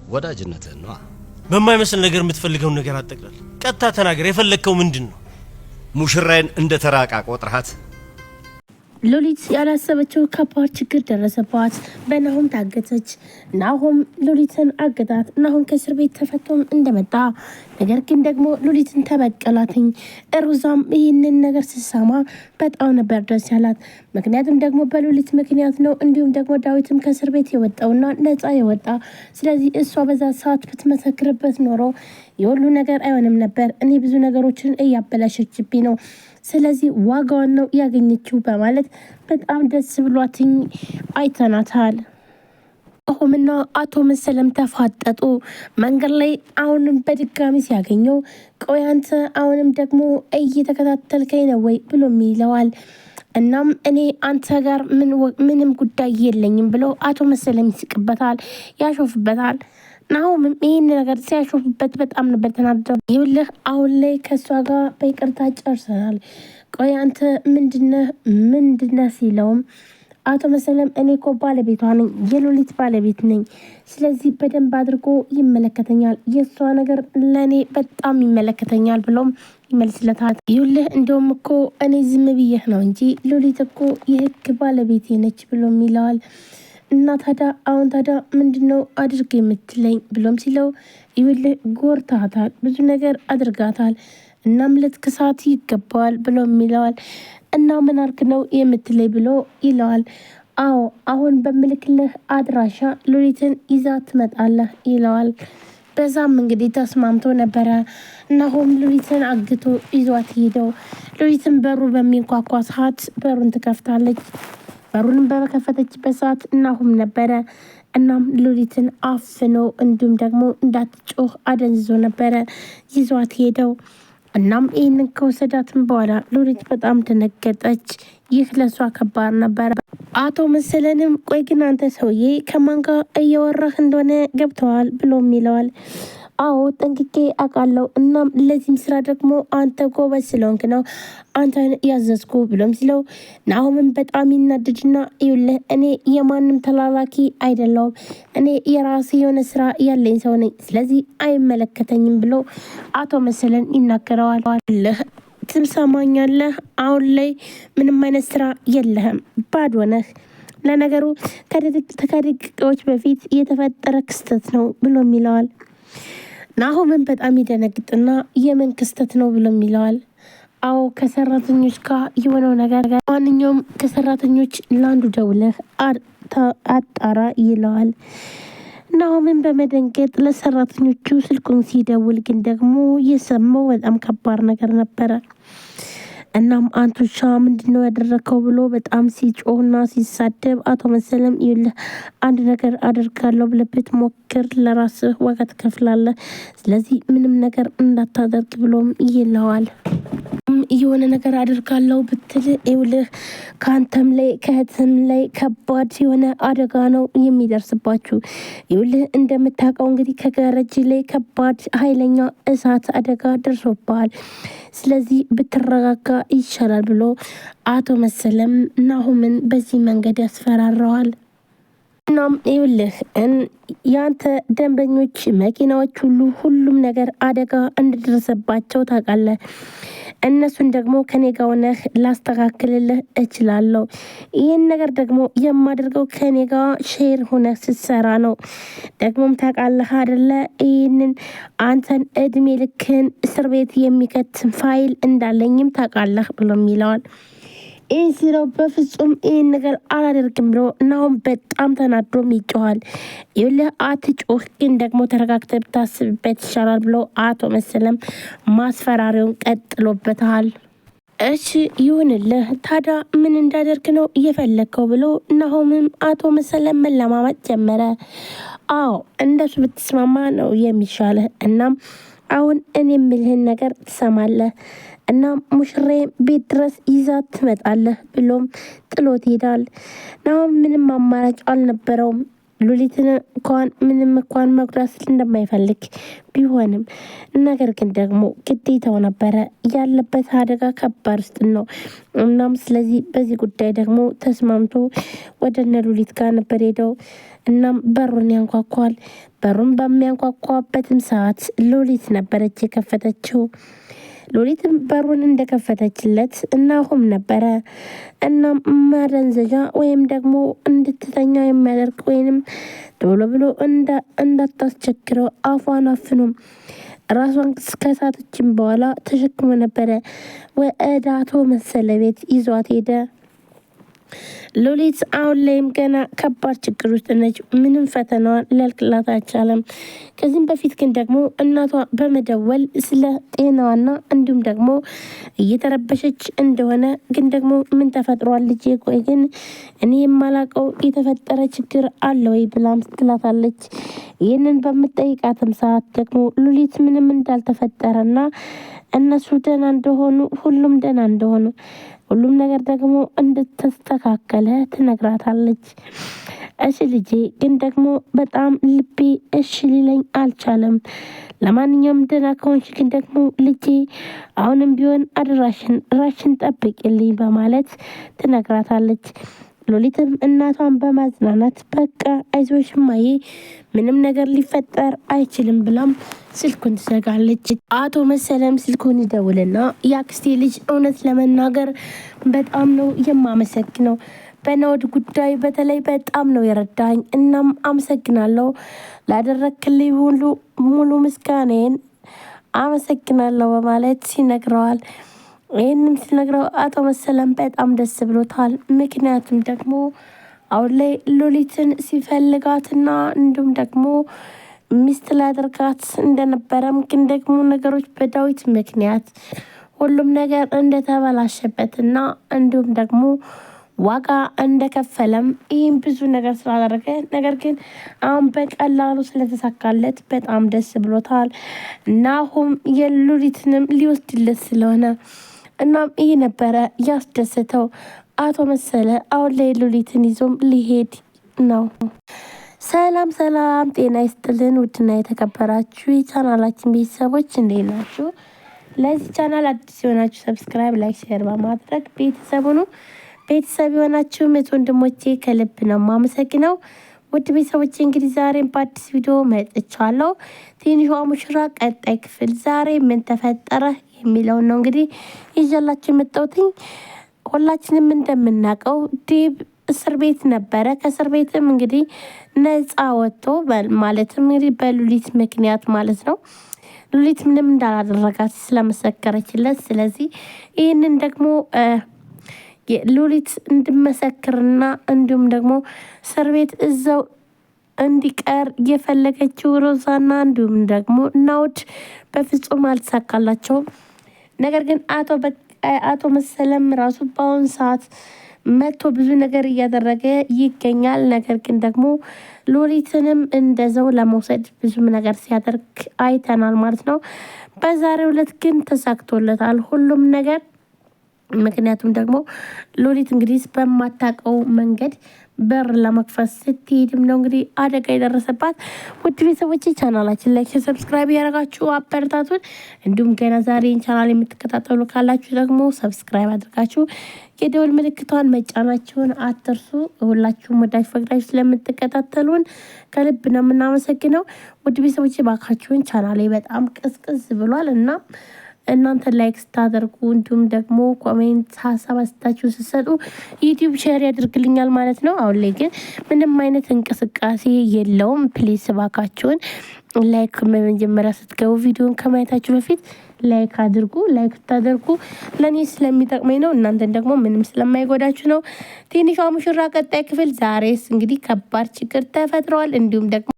ወዳጅነትህ ነው። በማይመስል ነገር የምትፈልገው ነገር አጠቅላል። ቀጥታ ተናገር። የፈለከው ምንድነው? ሙሽራዬን እንደ ተራቃ ቆጥራት። ሉሊት ያላሰበችው ከባድ ችግር ደረሰባት። በናሆም ታገተች። ናሆም ሉሊትን አገታት። ናሆም ከእስር ቤት ተፈቶም እንደመጣ ነገር ግን ደግሞ ሉሊትን ተበቀላትኝ። ሮዛም ይህንን ነገር ስትሰማ በጣም ነበር ደስ ያላት። ምክንያቱም ደግሞ በሉሊት ምክንያት ነው። እንዲሁም ደግሞ ዳዊትም ከእስር ቤት የወጣውና ነፃ የወጣ። ስለዚህ እሷ በዛ ሰዓት ብትመሰክርበት ኖሮ የሁሉ ነገር አይሆንም ነበር። እኔ ብዙ ነገሮችን እያበላሸችብኝ ነው። ስለዚህ ዋጋዋን ነው ያገኘችው በማለት በጣም ደስ ብሏትኝ አይተናታል። ናሆምና አቶ መሰለም ተፋጠጡ መንገድ ላይ። አሁንም በድጋሚ ሲያገኘው ቆይ አንተ አሁንም ደግሞ እየተከታተልከኝ ነው ወይ ብሎ ይለዋል። እናም እኔ አንተ ጋር ምንም ጉዳይ የለኝም ብሎ አቶ መሰለም ይስቅበታል፣ ያሾፍበታል። ናሆምም ይህን ነገር ሲያሾፍበት በጣም ነበር ተናደው። ይኸውልህ አሁን ላይ ከእሷ ጋር በይቅርታ ጨርሰናል። ቆይ አንተ ምንድነህ ሲለውም አቶ መሰለም እኔ እኮ ባለቤቷ ነኝ፣ የሉሊት ባለቤት ነኝ። ስለዚህ በደንብ አድርጎ ይመለከተኛል፣ የእሷ ነገር ለእኔ በጣም ይመለከተኛል ብሎም ይመልስለታል። ይኸውልህ እንደውም እኮ እኔ ዝም ብዬህ ነው እንጂ ሉሊት እኮ የህግ ባለቤቴ ነች ብሎም ይለዋል። እና ታዲያ ምንድነው አድርግ የምትለኝ ብሎም ሲለው ይኸውልህ ጎርታታል፣ ብዙ ነገር አድርጋታል፣ እናም ልትክሳት ይገባዋል ብሎም ይለዋል። እና ምን አርግ ነው የምትለኝ ብሎ ይለዋል። አዎ አሁን በምልክልህ አድራሻ ሉሊትን ይዛ ትመጣለህ ይለዋል። በዛም እንግዲህ ተስማምቶ ነበረ። ናሆም ሉሊትን አግቶ ይዟት ሄደው ሉሊትን በሩ በሚንኳኳ ሰዓት በሩን ትከፍታለች። በሩንም በከፈተችበት ሰዓት ናሆም ነበረ። እናም ሉሊትን አፍኖ እንዲሁም ደግሞ እንዳትጮህ አደንዝዞ ነበረ ይዟት ሄደው። እናም ይህንን ከወሰዳትም በኋላ ሉሊት በጣም ደነገጠች። ይህ ለሷ ከባድ ነበረ። አቶ መሰለንም ቆይ ግን አንተ ሰውዬ ከማን ጋር እያወራህ እንደሆነ ገብተዋል ብሎም ይለዋል። አዎ ጠንቅቄ አውቃለሁ። እናም ለዚህም ስራ ደግሞ አንተ ጎበዝ ስለሆንክ ነው አንተን ያዘዝኩ ብሎም ሲለው ናሆምን በጣም ይናደድና ይኸውልህ እኔ የማንም ተላላኪ አይደለሁም፣ እኔ የራሴ የሆነ ስራ ያለኝ ሰው ነኝ፣ ስለዚህ አይመለከተኝም ብሎ አቶ መሰለን ይናገረዋል። ትሰማኛለህ? አሁን ላይ ምንም አይነት ስራ የለህም፣ ባዶ ነህ። ለነገሩ ከደቂቃዎች በፊት የተፈጠረ ክስተት ነው ብሎም ይለዋል። ናሆምን በጣም ይደነግጥና የምን ክስተት ነው ብሎም ይለዋል። አዎ ከሰራተኞች ጋር የሆነው ነገር ማንኛውም ከሰራተኞች ለአንዱ ደውለህ አጣራ ይለዋል። ናሆምን በመደንገጥ ለሰራተኞቹ ስልኩን ሲደውል ግን ደግሞ የሰማው በጣም ከባድ ነገር ነበረ። እናም አንቱሻ ምንድነው ያደረከው ብሎ በጣም ሲጮህና ሲሳደብ አቶ መሰለም ይኸውልህ አንድ ነገር አደርጋለሁ ብለህ ብትሞክር ለራስህ ዋጋ ትከፍላለህ፣ ስለዚህ ምንም ነገር እንዳታደርግ ብሎም ይለዋል። የሆነ ነገር አደርጋለሁ ብትል ይኸውልህ ከአንተም ላይ ከእህትም ላይ ከባድ የሆነ አደጋ ነው የሚደርስባችሁ። ይኸውልህ እንደምታውቀው እንግዲህ ከጋረጅ ላይ ከባድ ኃይለኛ እሳት አደጋ ደርሶብሃል፣ ስለዚህ ብትረጋጋ ይቻላል ብሎ አቶ መሰለም ናሆምን በዚህ መንገድ ያስፈራረዋል። እናም ይኸውልህ ያንተ ደንበኞች መኪናዎች ሁሉም ነገር አደጋ እንደደረሰባቸው ታውቃለህ። እነሱን ደግሞ ከኔ ጋር ሆነህ ላስተካክልልህ እችላለሁ። ይህን ነገር ደግሞ የማደርገው ከኔ ጋር ሼር ሆነህ ስትሰራ ነው። ደግሞም ታውቃለህ አይደለ ይህንን አንተን እድሜ ልክህን እስር ቤት የሚከት ፋይል እንዳለኝም ታውቃለህ ብሎም ይለዋል። ይህ ሲለው በፍጹም ይህን ነገር አላደርግም ብሎ እናሁን በጣም ተናዶም ይጮኋል። ይኸውልህ አትጮህ፣ ግን ደግሞ ተረጋግተህ ብታስብበት ይሻላል ብሎ አቶ መሰለም ማስፈራሪያውን ቀጥሎበታል። እሺ ይሁንልህ፣ ታዲያ ምን እንዳደርግ ነው እየፈለግከው ብሎ ናሆምም አቶ መሰለም መለማመጥ ጀመረ። አዎ እንደሱ ብትስማማ ነው የሚሻልህ። እናም አሁን እኔ የምልህን ነገር ትሰማለህ እና ሙሽሬ ቤት ድረስ ይዛት ትመጣለህ ብሎም ጥሎት ይሄዳል። ናሆም ምንም አማራጭ አልነበረውም። ሉሊትን ምንም እንኳን መጉዳት እንደማይፈልግ ቢሆንም ነገር ግን ደግሞ ግዴታው ነበረ። ያለበት አደጋ ከባድ ውስጥ ነው። እናም ስለዚህ በዚህ ጉዳይ ደግሞ ተስማምቶ ወደ እነ ሉሊት ጋር ነበር ሄደው። እናም በሩን ያንኳኳል። በሩን በሚያንኳኳበትም ሰዓት ሉሊት ነበረች የከፈተችው። ሉሊትም በሩን እንደከፈተችለት ናሆም ነበረ። እናም ማደንዘዣ ወይም ደግሞ እንድትተኛ የሚያደርግ ወይንም ቶሎ ብሎ እንዳታስቸግረው አፏን አፍኖም ራሷን ከሳተችም በኋላ ተሸክሞ ነበረ ወደ አቶ መሰለ ቤት ይዟት ሄደ። ሉሊት አሁን ላይም ገና ከባድ ችግር ውስጥ ነች። ምንም ፈተናዋን ሊያልቅላት አልቻለም። ከዚህም በፊት ግን ደግሞ እናቷ በመደወል ስለ ጤናዋና እንዲሁም ደግሞ እየተረበሸች እንደሆነ ግን ደግሞ ምን ተፈጥሯል ልጄ፣ ቆይ ግን እኔ የማላውቀው የተፈጠረ ችግር አለ ወይ ብላም ትላታለች። ይህንን በምጠይቃትም ሰዓት ደግሞ ሉሊት ምንም እንዳልተፈጠረና እነሱ ደህና እንደሆኑ ሁሉም ደህና እንደሆኑ ሁሉም ነገር ደግሞ እንድትስተካከለ ትነግራታለች። እሺ ልጄ፣ ግን ደግሞ በጣም ልቤ እሺ ሊለኝ አልቻለም። ለማንኛውም ደህና ከሆንሽ ግን ደግሞ ልጄ አሁንም ቢሆን ራሽን ጠብቂልኝ በማለት ትነግራታለች። ሉሊትም እናቷን በማጽናናት በቃ አይዞሽ እማዬ ምንም ነገር ሊፈጠር አይችልም ብላም ስልኩን ትዘጋለች። አቶ መሰለም ስልኩን ይደውልና የአክስቴ ልጅ እውነት ለመናገር በጣም ነው የማመሰግነው። በናኦድ ጉዳይ በተለይ በጣም ነው የረዳኝ። እናም አመሰግናለሁ። ላደረክልኝ ሁሉ ሙሉ ምስጋናዬን አመሰግናለሁ በማለት ሲነግረዋል። ይህንም ሲነግረው አቶ መሰለም በጣም ደስ ብሎታል። ምክንያቱም ደግሞ አሁን ላይ ሉሊትን ሲፈልጋትና እንዲሁም ደግሞ ሚስት ላደርጋት እንደነበረም ግን ደግሞ ነገሮች በዳዊት ምክንያት ሁሉም ነገር እንደተበላሸበትና እንዲሁም ደግሞ ዋጋ እንደከፈለም ይህም ብዙ ነገር ስላደረገ ነገር ግን አሁን በቀላሉ ስለተሳካለት በጣም ደስ ብሎታል። ናሆም የሉሊትንም ሊወስድለት ስለሆነ እናም ይህ ነበረ ያስደሰተው። አቶ መሰለ አሁን ላይ ሉሊትን ይዞም ሊሄድ ነው። ሰላም ሰላም፣ ጤና ይስጥልን ውድና የተከበራችሁ የቻናላችን ቤተሰቦች እንዴት ናችሁ? ለዚህ ቻናል አዲስ የሆናችሁ ሰብስክራይብ፣ ላይክ፣ ሼር በማድረግ ቤተሰቡ ነው። ቤተሰብ የሆናችሁ ምት ወንድሞቼ ከልብ ነው የማመሰግነው። ውድ ቤተሰቦቼ እንግዲህ ዛሬም በአዲስ ቪዲዮ መጥቻለሁ። ትንሿ ሙሽራ ቀጣይ ክፍል ዛሬ ምን ተፈጠረ የሚለውን ነው እንግዲህ ይዤላችሁ የመጣሁትኝ። ሁላችንም እንደምናውቀው ዴብ እስር ቤት ነበረ። ከእስር ቤትም እንግዲህ ነፃ ወጥቶ ማለትም እንግዲህ በሉሊት ምክንያት ማለት ነው። ሉሊት ምንም እንዳላደረጋት ስለመሰከረችለት፣ ስለዚህ ይህንን ደግሞ ሉሊት እንድመሰክርና እንዲሁም ደግሞ እስር ቤት እዛው እንዲቀር የፈለገችው ሮዛና እንዲሁም ደግሞ ናኦድ በፍጹም አልተሳካላቸውም። ነገር ግን አቶ መሰለም ራሱ በአሁኑ ሰዓት መጥቶ ብዙ ነገር እያደረገ ይገኛል። ነገር ግን ደግሞ ሉሊትንም እንደዛው ለመውሰድ ብዙም ነገር ሲያደርግ አይተናል ማለት ነው። በዛሬው ዕለት ግን ተሳክቶለታል ሁሉም ነገር። ምክንያቱም ደግሞ ሉሊት እንግዲህ በማታውቀው መንገድ በር ለመክፈት ስትሄድም ነው እንግዲህ አደጋ የደረሰባት። ውድ ቤተሰቦች ቻናላችን ላይክ፣ ሰብስክራይብ ያደረጋችሁ አበረታቱን። እንዲሁም ገና ዛሬን ቻናል የምትከታተሉ ካላችሁ ደግሞ ሰብስክራይብ አድርጋችሁ የደወል ምልክቷን መጫናችሁን አትርሱ። ሁላችሁም ወዳጅ ፈቅዳችሁ ስለምትከታተሉን ከልብ ነው የምናመሰግነው። ውድ ቤተሰቦች ባካችሁን ቻናሌ በጣም ቅዝቅዝ ብሏል እና እናንተ ላይክ ስታደርጉ እንዲሁም ደግሞ ኮሜንት ሀሳብ አስተያየታችሁን ስትሰጡ ዩቲዩብ ሼር ያደርግልኛል ማለት ነው። አሁን ላይ ግን ምንም አይነት እንቅስቃሴ የለውም። ፕሊዝ ባካችሁን ላይክ በመጀመሪያ ስትገቡ ቪዲዮን ከማየታችሁ በፊት ላይክ አድርጉ። ላይክ ስታደርጉ ለእኔ ስለሚጠቅመኝ ነው፣ እናንተን ደግሞ ምንም ስለማይጎዳችሁ ነው። ትንሿ ሙሽራ ቀጣይ ክፍል ዛሬስ እንግዲህ ከባድ ችግር ተፈጥረዋል። እንዲሁም ደግሞ